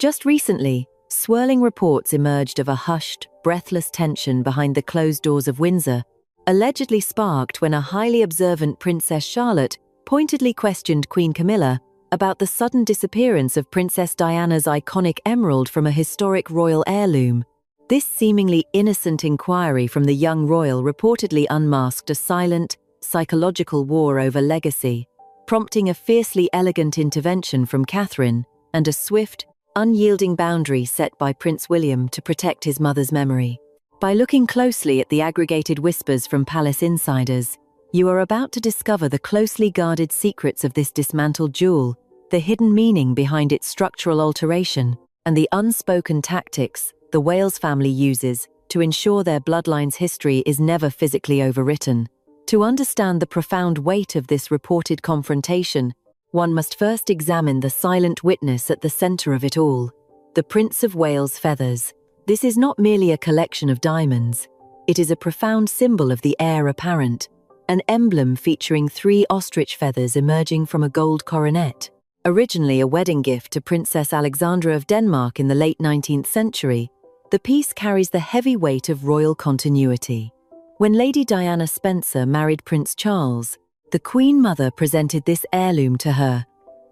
Just recently, swirling reports emerged of a hushed, breathless tension behind the closed doors of Windsor, allegedly sparked when a highly observant Princess Charlotte pointedly questioned Queen Camilla about the sudden disappearance of Princess Diana's iconic emerald from a historic royal heirloom. This seemingly innocent inquiry from the young royal reportedly unmasked a silent, psychological war over legacy, prompting a fiercely elegant intervention from Catherine and a swift, unyielding boundary set by Prince William to protect his mother's memory. By looking closely at the aggregated whispers from palace insiders, you are about to discover the closely guarded secrets of this dismantled jewel, the hidden meaning behind its structural alteration, and the unspoken tactics the Wales family uses to ensure their bloodline's history is never physically overwritten. To understand the profound weight of this reported confrontation, one must first examine the silent witness at the center of it all, the Prince of Wales' feathers. This is not merely a collection of diamonds. It is a profound symbol of the heir apparent, an emblem featuring 3 ostrich feathers emerging from a gold coronet. Originally a wedding gift to Princess Alexandra of Denmark in the late 19th century, the piece carries the heavy weight of royal continuity. When Lady Diana Spencer married Prince Charles, the Queen Mother presented this heirloom to her.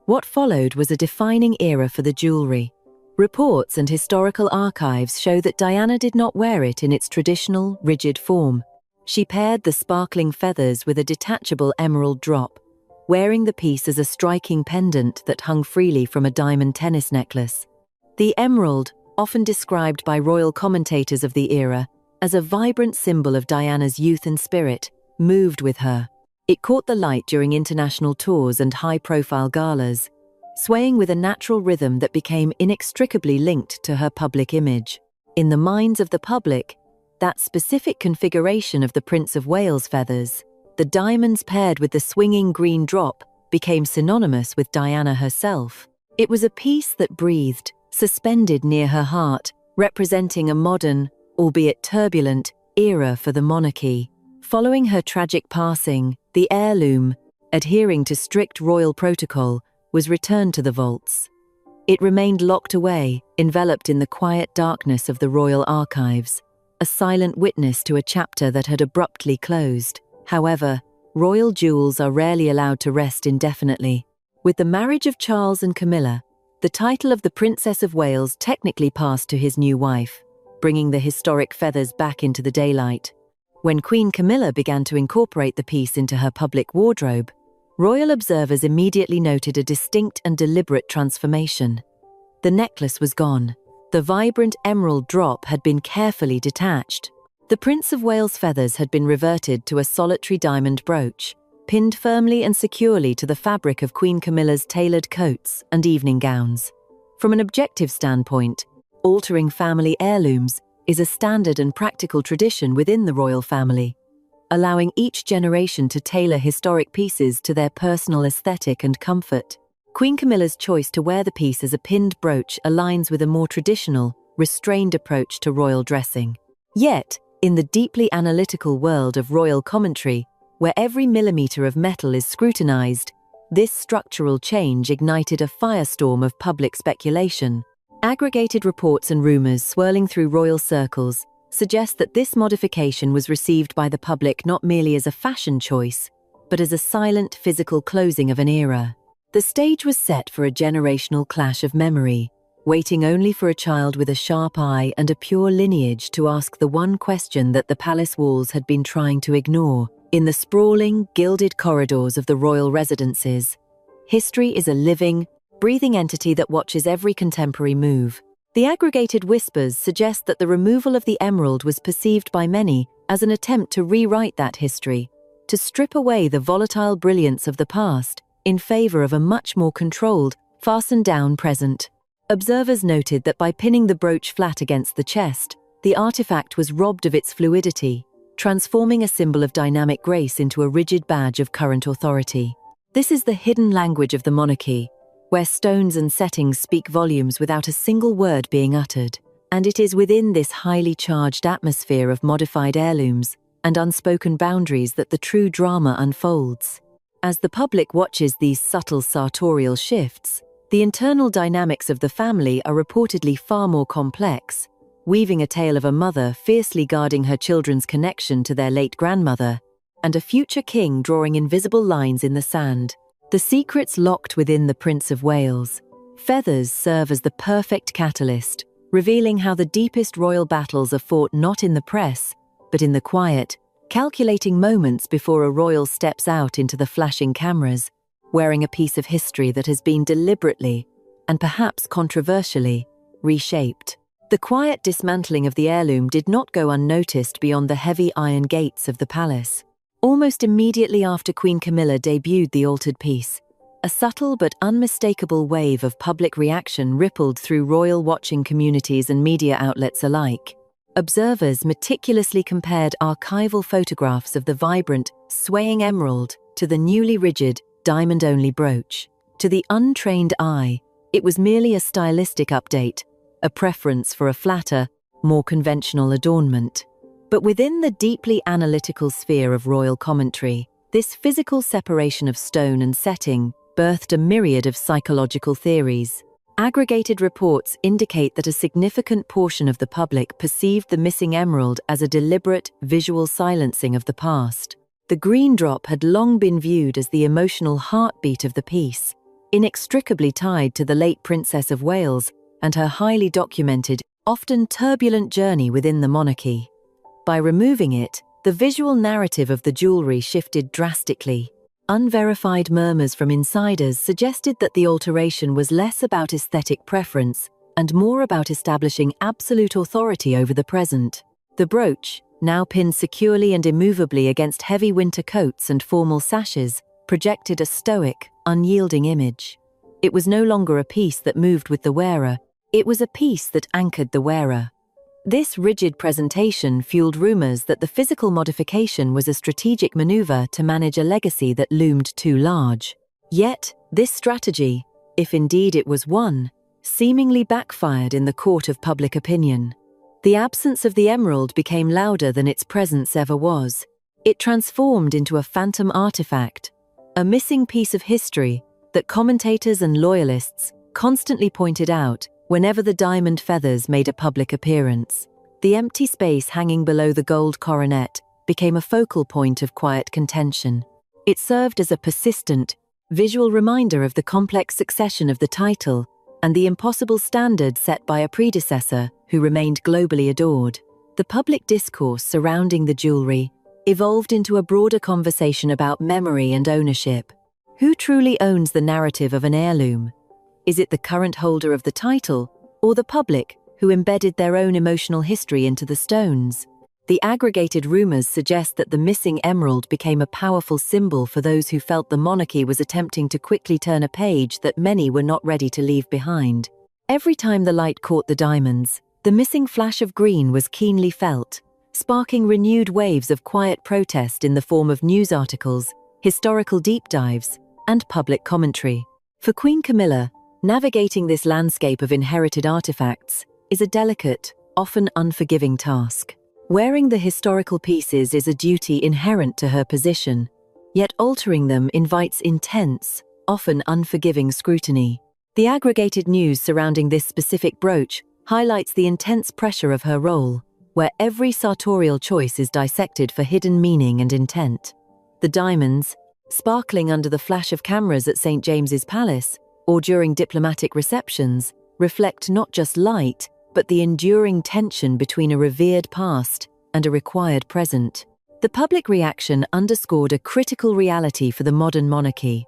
What followed was a defining era for the jewellery. Reports and historical archives show that Diana did not wear it in its traditional, rigid form. She paired the sparkling feathers with a detachable emerald drop, wearing the piece as a striking pendant that hung freely from a diamond tennis necklace. The emerald, often described by royal commentators of the era as a vibrant symbol of Diana's youth and spirit, moved with her. It caught the light during international tours and high-profile galas, swaying with a natural rhythm that became inextricably linked to her public image. In the minds of the public, that specific configuration of the Prince of Wales' feathers, the diamonds paired with the swinging green drop, became synonymous with Diana herself. It was a piece that breathed, suspended near her heart, representing a modern, albeit turbulent, era for the monarchy. Following her tragic passing, the heirloom, adhering to strict royal protocol, was returned to the vaults. It remained locked away, enveloped in the quiet darkness of the royal archives, a silent witness to a chapter that had abruptly closed. However, royal jewels are rarely allowed to rest indefinitely. With the marriage of Charles and Camilla, the title of the Princess of Wales technically passed to his new wife, bringing the historic feathers back into the daylight. When Queen Camilla began to incorporate the piece into her public wardrobe, royal observers immediately noted a distinct and deliberate transformation. The necklace was gone. The vibrant emerald drop had been carefully detached. The Prince of Wales' feathers had been reverted to a solitary diamond brooch, pinned firmly and securely to the fabric of Queen Camilla's tailored coats and evening gowns. From an objective standpoint, altering family heirlooms is a standard and practical tradition within the royal family, allowing each generation to tailor historic pieces to their personal aesthetic and comfort. Queen Camilla's choice to wear the piece as a pinned brooch aligns with a more traditional, restrained approach to royal dressing. Yet, in the deeply analytical world of royal commentary, where every millimeter of metal is scrutinized, this structural change ignited a firestorm of public speculation. Aggregated reports and rumors swirling through royal circles suggest that this modification was received by the public not merely as a fashion choice, but as a silent physical closing of an era. The stage was set for a generational clash of memory, waiting only for a child with a sharp eye and a pure lineage to ask the one question that the palace walls had been trying to ignore. In the sprawling, gilded corridors of the royal residences, history is a living, breathing entity that watches every contemporary move. The aggregated whispers suggest that the removal of the emerald was perceived by many as an attempt to rewrite that history, to strip away the volatile brilliance of the past in favor of a much more controlled, fastened-down present. Observers noted that by pinning the brooch flat against the chest, the artifact was robbed of its fluidity, transforming a symbol of dynamic grace into a rigid badge of current authority. This is the hidden language of the monarchy, where stones and settings speak volumes without a single word being uttered. And it is within this highly charged atmosphere of modified heirlooms and unspoken boundaries that the true drama unfolds. As the public watches these subtle sartorial shifts, The internal dynamics of the family are reportedly far more complex, weaving a tale of a mother fiercely guarding her children's connection to their late grandmother, and a future king drawing invisible lines in the sand. The secrets locked within the Prince of Wales. Feathers serve as the perfect catalyst, revealing how the deepest royal battles are fought not in the press, but in the quiet, calculating moments before a royal steps out into the flashing cameras, wearing a piece of history that has been deliberately, and perhaps controversially, reshaped. The quiet dismantling of the heirloom did not go unnoticed beyond the heavy iron gates of the palace. Almost immediately after Queen Camilla debuted the altered piece, a subtle but unmistakable wave of public reaction rippled through royal watching communities and media outlets alike. Observers meticulously compared archival photographs of the vibrant, swaying emerald to the newly rigid, diamond-only brooch. To the untrained eye, it was merely a stylistic update, a preference for a flatter, more conventional adornment. But within the deeply analytical sphere of royal commentary, this physical separation of stone and setting birthed a myriad of psychological theories. Aggregated reports indicate that a significant portion of the public perceived the missing emerald as a deliberate, visual silencing of the past. The green drop had long been viewed as the emotional heartbeat of the piece, inextricably tied to the late Princess of Wales and her highly documented, often turbulent journey within the monarchy. By removing it, the visual narrative of the jewellery shifted drastically. Unverified murmurs from insiders suggested that the alteration was less about aesthetic preference and more about establishing absolute authority over the present. The brooch, now pinned securely and immovably against heavy winter coats and formal sashes, projected a stoic, unyielding image. It was no longer a piece that moved with the wearer, it was a piece that anchored the wearer. This rigid presentation fueled rumors that the physical modification was a strategic maneuver to manage a legacy that loomed too large. Yet, this strategy, if indeed it was one, seemingly backfired in the court of public opinion. The absence of the emerald became louder than its presence ever was. It transformed into a phantom artifact, a missing piece of history that commentators and loyalists constantly pointed out whenever the diamond feathers made a public appearance. The empty space hanging below the gold coronet became a focal point of quiet contention. It served as a persistent, visual reminder of the complex succession of the title and the impossible standard set by a predecessor who remained globally adored. The public discourse surrounding the jewellery evolved into a broader conversation about memory and ownership. Who truly owns the narrative of an heirloom? Is it the current holder of the title, or the public who embedded their own emotional history into the stones? The aggregated rumors suggest that the missing emerald became a powerful symbol for those who felt the monarchy was attempting to quickly turn a page that many were not ready to leave behind. Every time the light caught the diamonds, the missing flash of green was keenly felt, sparking renewed waves of quiet protest in the form of news articles, historical deep dives, and public commentary. For Queen Camilla, navigating this landscape of inherited artifacts is a delicate, often unforgiving task. Wearing the historical pieces is a duty inherent to her position, yet altering them invites intense, often unforgiving scrutiny. The aggregated news surrounding this specific brooch highlights the intense pressure of her role, where every sartorial choice is dissected for hidden meaning and intent. The diamonds, sparkling under the flash of cameras at St. James's Palace, or during diplomatic receptions, reflect not just light, but the enduring tension between a revered past and a required present. The public reaction underscored a critical reality for the modern monarchy.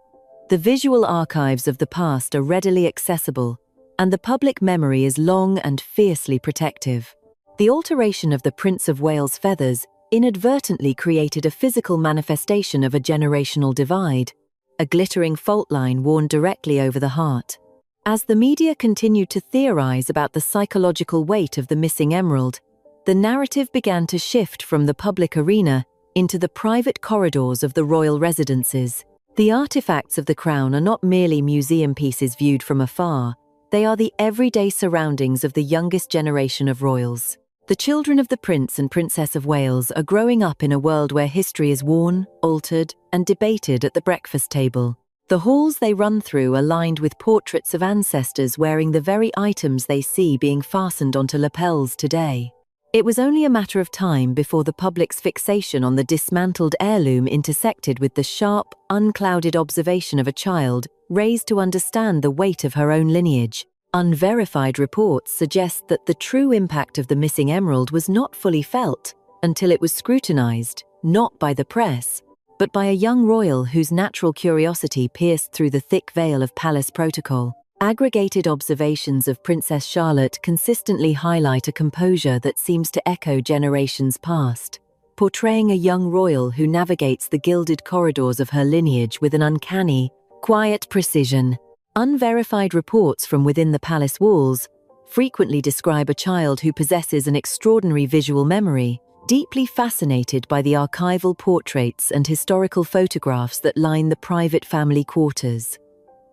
The visual archives of the past are readily accessible, and the public memory is long and fiercely protective. The alteration of the Prince of Wales' feathers inadvertently created a physical manifestation of a generational divide, a glittering fault line worn directly over the heart. As the media continued to theorize about the psychological weight of the missing emerald, the narrative began to shift from the public arena into the private corridors of the royal residences. The artifacts of the crown are not merely museum pieces viewed from afar, they are the everyday surroundings of the youngest generation of royals. The children of the Prince and Princess of Wales are growing up in a world where history is worn, altered, and debated at the breakfast table. The halls they run through are lined with portraits of ancestors wearing the very items they see being fastened onto lapels today. It was only a matter of time before the public's fixation on the dismantled heirloom intersected with the sharp, unclouded observation of a child raised to understand the weight of her own lineage. Unverified reports suggest that the true impact of the missing emerald was not fully felt until it was scrutinized, not by the press, but by a young royal whose natural curiosity pierced through the thick veil of palace protocol. Aggregated observations of Princess Charlotte consistently highlight a composure that seems to echo generations past, portraying a young royal who navigates the gilded corridors of her lineage with an uncanny, quiet precision. Unverified reports from within the palace walls frequently describe a child who possesses an extraordinary visual memory, deeply fascinated by the archival portraits and historical photographs that line the private family quarters.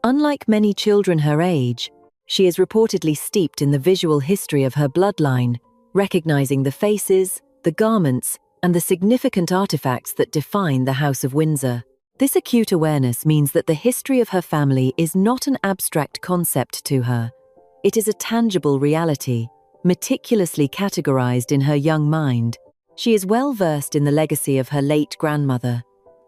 Unlike many children her age, she is reportedly steeped in the visual history of her bloodline, recognizing the faces, the garments, and the significant artifacts that define the House of Windsor. This acute awareness means that the history of her family is not an abstract concept to her. It is a tangible reality, meticulously categorized in her young mind. She is well versed in the legacy of her late grandmother,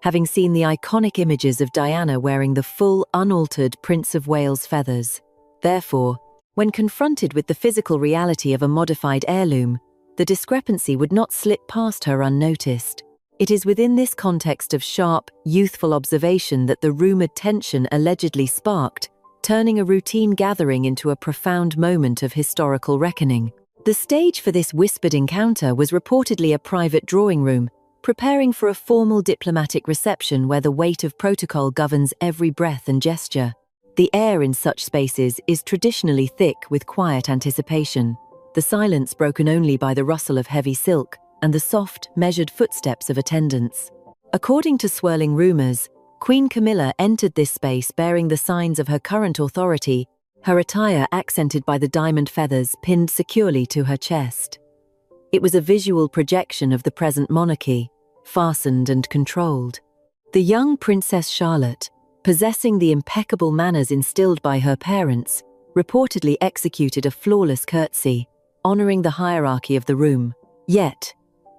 having seen the iconic images of Diana wearing the full, unaltered Prince of Wales feathers. Therefore, when confronted with the physical reality of a modified heirloom, the discrepancy would not slip past her unnoticed. It is within this context of sharp, youthful observation that the rumored tension allegedly sparked, turning a routine gathering into a profound moment of historical reckoning. The stage for this whispered encounter was reportedly a private drawing room, preparing for a formal diplomatic reception where the weight of protocol governs every breath and gesture. The air in such spaces is traditionally thick with quiet anticipation, the silence broken only by the rustle of heavy silk and the soft, measured footsteps of attendants. According to swirling rumors, Queen Camilla entered this space bearing the signs of her current authority, her attire accented by the diamond feathers pinned securely to her chest. It was a visual projection of the present monarchy, fastened and controlled. The young Princess Charlotte, possessing the impeccable manners instilled by her parents, reportedly executed a flawless curtsy, honoring the hierarchy of the room. Yet,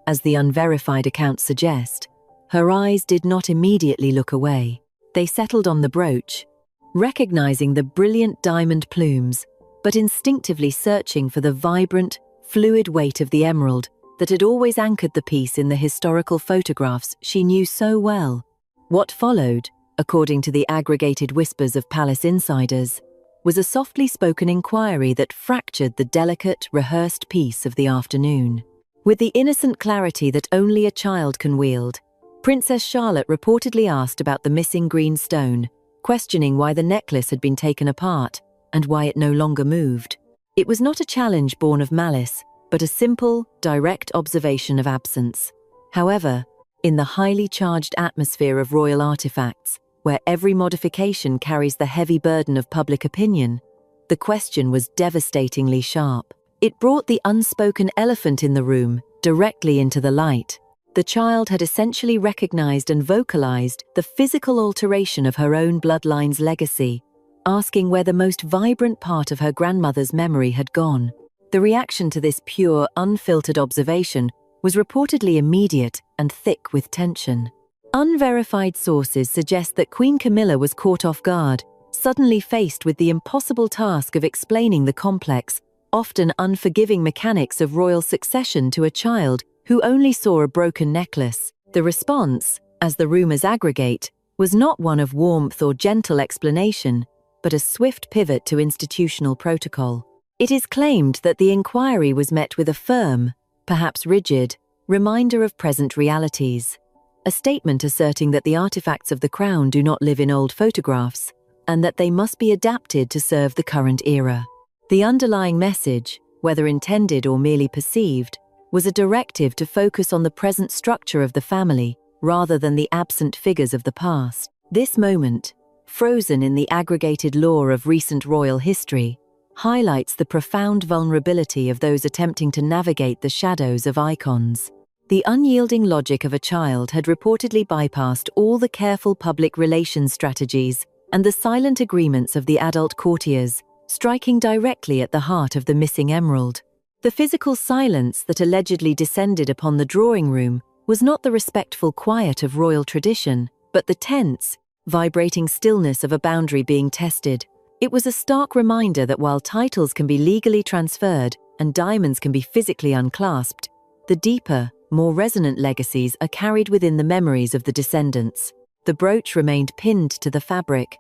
as the unverified accounts suggest, her eyes did not immediately look away. They settled on the brooch, recognizing the brilliant diamond plumes, but instinctively searching for the vibrant, fluid weight of the emerald that had always anchored the piece in the historical photographs she knew so well. What followed, according to the aggregated whispers of palace insiders, was a softly spoken inquiry that fractured the delicate, rehearsed peace of the afternoon. With the innocent clarity that only a child can wield, Princess Charlotte reportedly asked about the missing green stone, questioning why the necklace had been taken apart and why it no longer moved. It was not a challenge born of malice, but a simple, direct observation of absence. However, in the highly charged atmosphere of royal artifacts, where every modification carries the heavy burden of public opinion, the question was devastatingly sharp. It brought the unspoken elephant in the room directly into the light. The child had essentially recognized and vocalized the physical alteration of her own bloodline's legacy, asking where the most vibrant part of her grandmother's memory had gone. The reaction to this pure, unfiltered observation was reportedly immediate and thick with tension. Unverified sources suggest that Queen Camilla was caught off guard, suddenly faced with the impossible task of explaining the complex, often unforgiving mechanics of royal succession to a child who only saw a broken necklace. The response, as the rumors aggregate, was not one of warmth or gentle explanation, but a swift pivot to institutional protocol. It is claimed that the inquiry was met with a firm, perhaps rigid, reminder of present realities, a statement asserting that the artifacts of the crown do not live in old photographs, and that they must be adapted to serve the current era. The underlying message, whether intended or merely perceived, was a directive to focus on the present structure of the family rather than the absent figures of the past. This moment, frozen in the aggregated lore of recent royal history, highlights the profound vulnerability of those attempting to navigate the shadows of icons. The unyielding logic of a child had reportedly bypassed all the careful public relations strategies and the silent agreements of the adult courtiers, striking directly at the heart of the missing emerald. The physical silence that allegedly descended upon the drawing room was not the respectful quiet of royal tradition, but the tense, vibrating stillness of a boundary being tested. It was a stark reminder that while titles can be legally transferred and diamonds can be physically unclasped, the deeper, more resonant legacies are carried within the memories of the descendants. The brooch remained pinned to the fabric,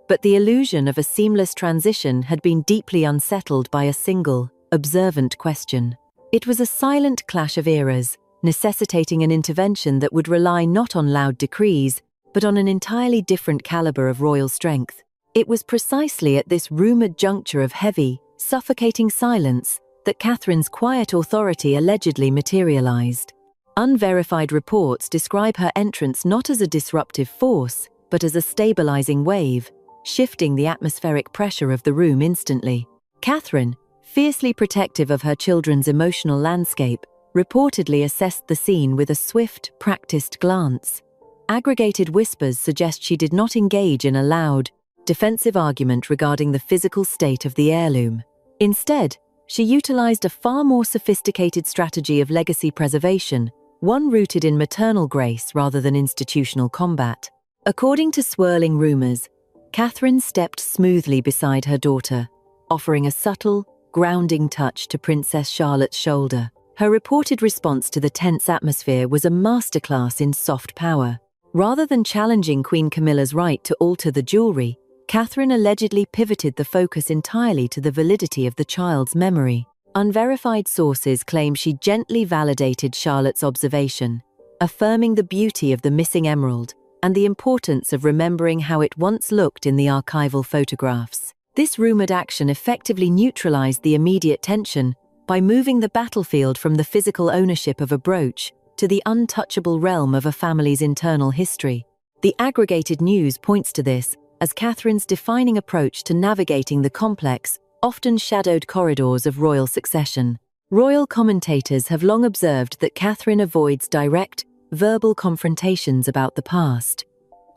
but the illusion of a seamless transition had been deeply unsettled by a single, observant question. It was a silent clash of eras, necessitating an intervention that would rely not on loud decrees, but on an entirely different caliber of royal strength. It was precisely at this rumoured juncture of heavy, suffocating silence that Catherine's quiet authority allegedly materialised. Unverified reports describe her entrance not as a disruptive force, but as a stabilising wave, shifting the atmospheric pressure of the room instantly. Catherine, fiercely protective of her children's emotional landscape, reportedly assessed the scene with a swift, practiced glance. Aggregated whispers suggest she did not engage in a loud, defensive argument regarding the physical state of the heirloom. Instead, she utilized a far more sophisticated strategy of legacy preservation, one rooted in maternal grace rather than institutional combat. According to swirling rumors, Catherine stepped smoothly beside her daughter, offering a subtle, grounding touch to Princess Charlotte's shoulder. Her reported response to the tense atmosphere was a masterclass in soft power. Rather than challenging Queen Camilla's right to alter the jewellery, Catherine allegedly pivoted the focus entirely to the validity of the child's memory. Unverified sources claim she gently validated Charlotte's observation, affirming the beauty of the missing emerald and the importance of remembering how it once looked in the archival photographs. This rumoured action effectively neutralised the immediate tension by moving the battlefield from the physical ownership of a brooch to the untouchable realm of a family's internal history. The aggregated news points to this as Catherine's defining approach to navigating the complex, often shadowed corridors of royal succession. Royal commentators have long observed that Catherine avoids direct, verbal confrontations about the past,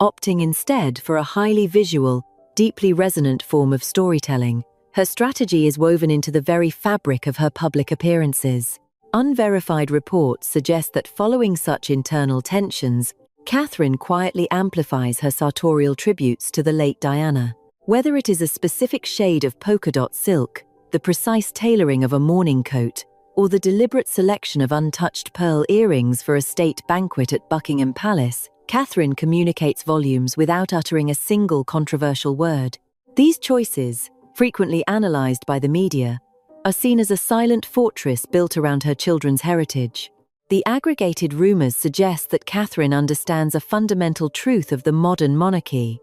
opting instead for a highly visual, deeply resonant form of storytelling. Her strategy is woven into the very fabric of her public appearances. Unverified reports suggest that following such internal tensions, Catherine quietly amplifies her sartorial tributes to the late Diana. Whether it is a specific shade of polka dot silk, the precise tailoring of a mourning coat, or the deliberate selection of untouched pearl earrings for a state banquet at Buckingham Palace, Catherine communicates volumes without uttering a single controversial word. These choices, frequently analysed by the media, are seen as a silent fortress built around her children's heritage. The aggregated rumours suggest that Catherine understands a fundamental truth of the modern monarchy.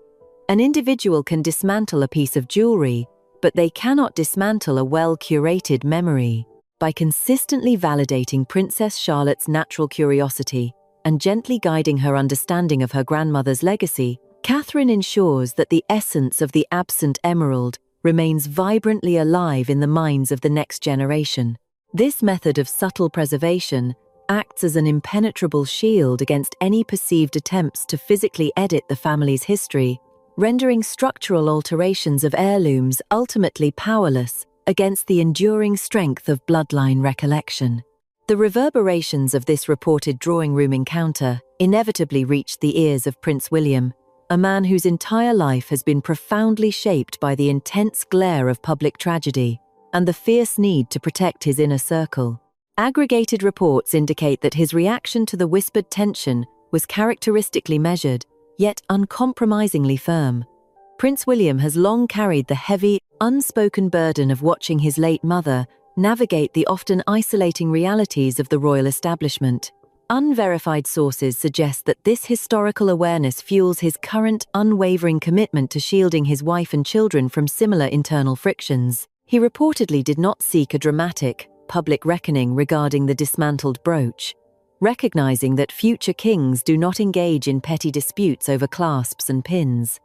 An individual can dismantle a piece of jewellery, but they cannot dismantle a well-curated memory. By consistently validating Princess Charlotte's natural curiosity and gently guiding her understanding of her grandmother's legacy, Catherine ensures that the essence of the absent emerald remains vibrantly alive in the minds of the next generation. This method of subtle preservation acts as an impenetrable shield against any perceived attempts to physically edit the family's history, rendering structural alterations of heirlooms ultimately powerless against the enduring strength of bloodline recollection. The reverberations of this reported drawing room encounter inevitably reached the ears of Prince William, a man whose entire life has been profoundly shaped by the intense glare of public tragedy and the fierce need to protect his inner circle. Aggregated reports indicate that his reaction to the whispered tension was characteristically measured, yet uncompromisingly firm. Prince William has long carried the heavy, unspoken burden of watching his late mother navigate the often isolating realities of the royal establishment. Unverified sources suggest that this historical awareness fuels his current unwavering commitment to shielding his wife and children from similar internal frictions. He reportedly did not seek a dramatic, public reckoning regarding the dismantled brooch, recognizing that future kings do not engage in petty disputes over clasps and pins.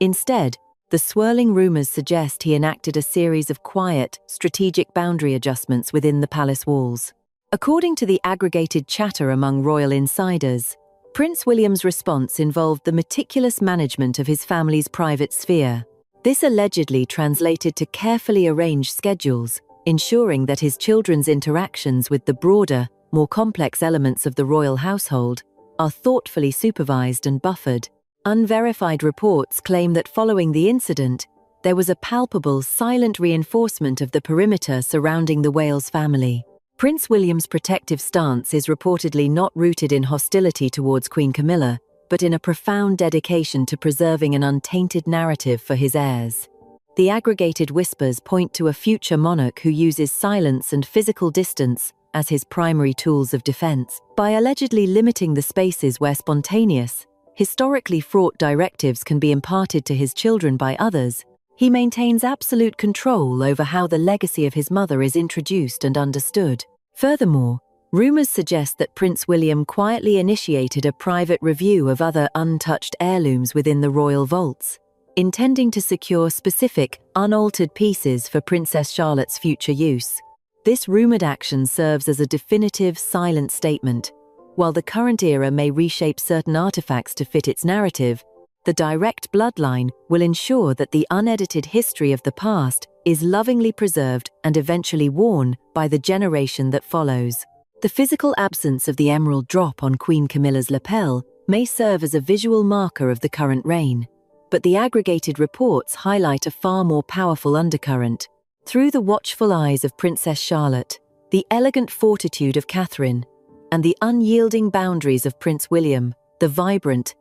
Instead, the swirling rumors suggest he enacted a series of quiet, strategic boundary adjustments within the palace walls. According to the aggregated chatter among royal insiders, Prince William's response involved the meticulous management of his family's private sphere. This allegedly translated to carefully arranged schedules, ensuring that his children's interactions with the broader, more complex elements of the royal household are thoughtfully supervised and buffered. Unverified reports claim that following the incident, there was a palpable, silent reinforcement of the perimeter surrounding the Wales family. Prince William's protective stance is reportedly not rooted in hostility towards Queen Camilla, but in a profound dedication to preserving an untainted narrative for his heirs. The aggregated whispers point to a future monarch who uses silence and physical distance as his primary tools of defense. By allegedly limiting the spaces where spontaneous, historically fraught directives can be imparted to his children by others, he maintains absolute control over how the legacy of his mother is introduced and understood. Furthermore, rumors suggest that Prince William quietly initiated a private review of other untouched heirlooms within the royal vaults, intending to secure specific, unaltered pieces for Princess Charlotte's future use. This rumored action serves as a definitive, silent statement. While the current era may reshape certain artifacts to fit its narrative, the direct bloodline will ensure that the unedited history of the past is lovingly preserved and eventually worn by the generation that follows. The physical absence of the emerald drop on Queen Camilla's lapel may serve as a visual marker of the current reign, but the aggregated reports highlight a far more powerful undercurrent. Through the watchful eyes of Princess Charlotte, the elegant fortitude of Catherine, and the unyielding boundaries of Prince William, the vibrant,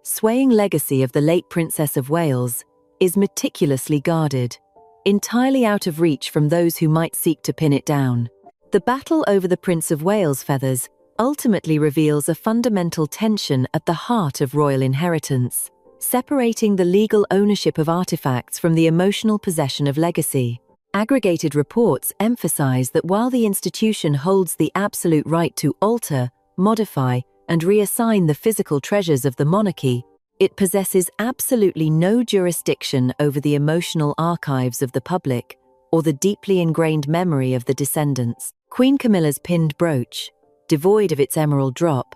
swaying legacy of the late Princess of Wales is meticulously guarded, entirely out of reach from those who might seek to pin it down. The battle over the Prince of Wales feathers ultimately reveals a fundamental tension at the heart of royal inheritance, separating the legal ownership of artifacts from the emotional possession of legacy. Aggregated reports emphasize that while the institution holds the absolute right to alter, modify, and reassign the physical treasures of the monarchy, it possesses absolutely no jurisdiction over the emotional archives of the public or the deeply ingrained memory of the descendants. Queen Camilla's pinned brooch, devoid of its emerald drop,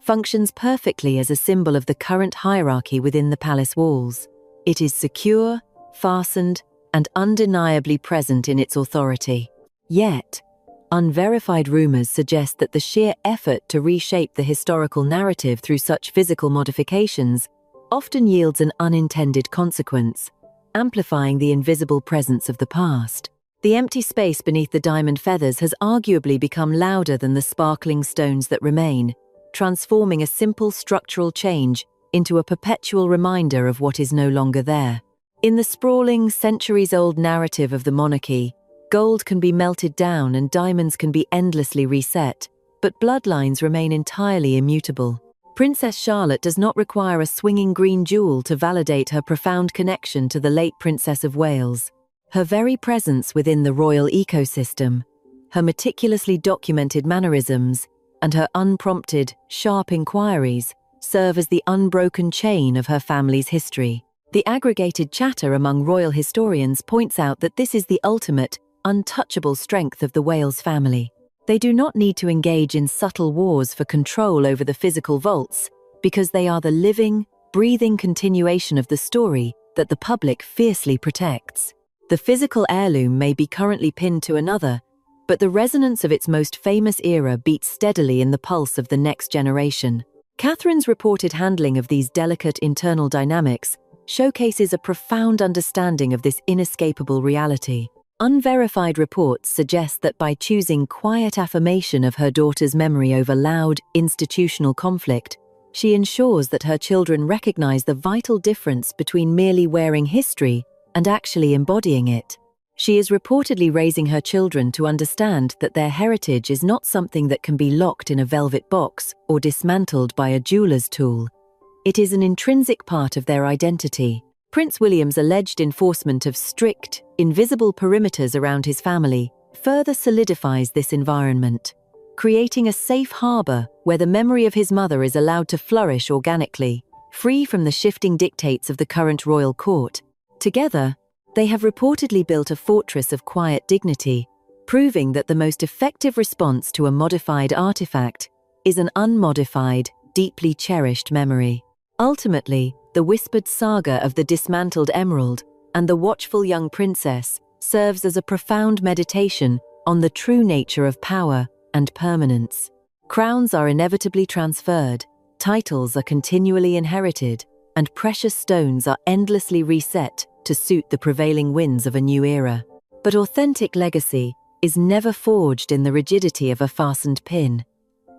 functions perfectly as a symbol of the current hierarchy within the palace walls. It is secure, fastened, and undeniably present in its authority. Yet, unverified rumors suggest that the sheer effort to reshape the historical narrative through such physical modifications often yields an unintended consequence, amplifying the invisible presence of the past. The empty space beneath the diamond feathers has arguably become louder than the sparkling stones that remain, transforming a simple structural change into a perpetual reminder of what is no longer there. In the sprawling, centuries-old narrative of the monarchy, gold can be melted down and diamonds can be endlessly reset, but bloodlines remain entirely immutable. Princess Charlotte does not require a swinging green jewel to validate her profound connection to the late Princess of Wales. Her very presence within the royal ecosystem, her meticulously documented mannerisms, and her unprompted, sharp inquiries serve as the unbroken chain of her family's history. The aggregated chatter among royal historians points out that this is the ultimate, untouchable strength of the Wales family. They do not need to engage in subtle wars for control over the physical vaults, because they are the living, breathing continuation of the story that the public fiercely protects. The physical heirloom may be currently pinned to another, but the resonance of its most famous era beats steadily in the pulse of the next generation. Catherine's reported handling of these delicate internal dynamics showcases a profound understanding of this inescapable reality. Unverified reports suggest that by choosing quiet affirmation of her daughter's memory over loud, institutional conflict, she ensures that her children recognize the vital difference between merely wearing history and actually embodying it. She is reportedly raising her children to understand that their heritage is not something that can be locked in a velvet box or dismantled by a jeweler's tool. It is an intrinsic part of their identity. Prince William's alleged enforcement of strict, invisible perimeters around his family further solidifies this environment, creating a safe harbor where the memory of his mother is allowed to flourish organically, free from the shifting dictates of the current royal court. Together, they have reportedly built a fortress of quiet dignity, proving that the most effective response to a modified artifact is an unmodified, deeply cherished memory. Ultimately, the whispered saga of the dismantled emerald and the watchful young princess serves as a profound meditation on the true nature of power and permanence. Crowns are inevitably transferred, titles are continually inherited, and precious stones are endlessly reset to suit the prevailing winds of a new era. But authentic legacy is never forged in the rigidity of a fastened pin,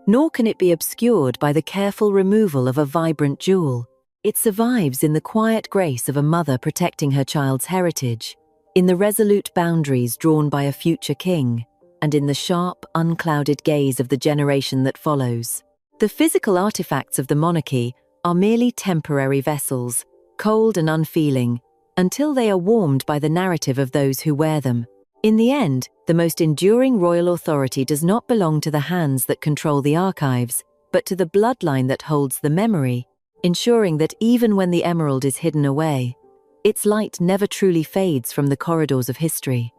nor can it be obscured by the careful removal of a vibrant jewel. It survives in the quiet grace of a mother protecting her child's heritage, in the resolute boundaries drawn by a future king, and in the sharp, unclouded gaze of the generation that follows. The physical artifacts of the monarchy are merely temporary vessels, cold and unfeeling, until they are warmed by the narrative of those who wear them. In the end, the most enduring royal authority does not belong to the hands that control the archives, but to the bloodline that holds the memory, ensuring that even when the emerald is hidden away, its light never truly fades from the corridors of history.